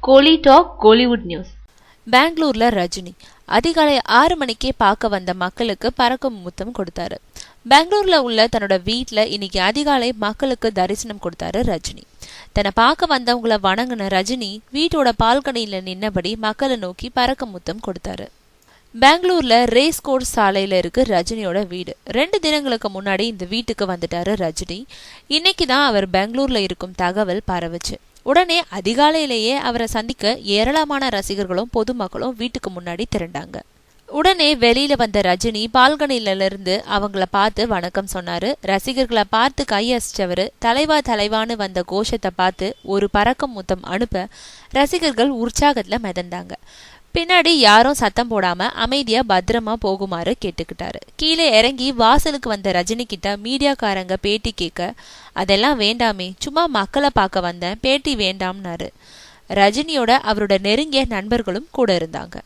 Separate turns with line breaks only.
கோலி talk Kollywood news.
பெங்களூர்ல ரஜினி அதிகாலை 6 மணிக்கே பார்க்க வந்த மக்களுக்கு பறக்கும் முத்தம் கொடுத்தாரு. பெங்களூர்ல உள்ள தன்னோட வீட்டுல இன்னைக்கு அதிகாலை மக்களுக்கு தரிசனம் கொடுத்தாரு ரஜினி. தன்னை பார்க்க வந்தவங்களை வணங்கின ரஜினி வீட்டோட பால்கனியில நின்னபடி மக்களை நோக்கி பறக்க முத்தம் கொடுத்தாரு. பெங்களூர்ல ரேஸ் கோர்ஸ் சாலையில இருக்கு ரஜினியோட வீடு. 2 தினங்களுக்கு முன்னாடி இந்த வீட்டுக்கு வந்துட்டாரு ரஜினி. இன்னைக்குதான் அவர் பெங்களூர்ல இருக்கும் தகவல் பரவுச்சு. உடனே அதிகாலையிலேயே அவரை சந்திக்க ஏராளமான ரசிகர்களும் பொதுமக்களும் வீட்டுக்கு முன்னாடி திரண்டாங்க. உடனே வெளியில வந்த ரஜினி பால்கனில இருந்து அவங்கள பார்த்து வணக்கம் சொன்னாரு. ரசிகர்களை பார்த்து கையசிச்சவரு தலைவா தலைவான்னு வந்த கோஷத்தை பார்த்து ஒரு பறக்கும் முத்தம் அனுப்ப ரசிகர்கள் உற்சாகத்துல மிதந்தாங்க. பின்னாடி யாரும் சத்தம் போடாம அமைதியா பத்திரமா போகுமாறு கேட்டுக்கிட்டாரு. கீழே இறங்கி வாசலுக்கு வந்த ரஜினி கிட்ட மீடியாக்காரங்க பேட்டி கேட்க, அதெல்லாம் வேண்டாமே, சும்மா மக்களை பார்க்க வந்தேன், பேட்டி வேண்டாம்னாரு. ரஜினியோட அவரோட நெருங்கிய நண்பர்களும் கூட இருந்தாங்க.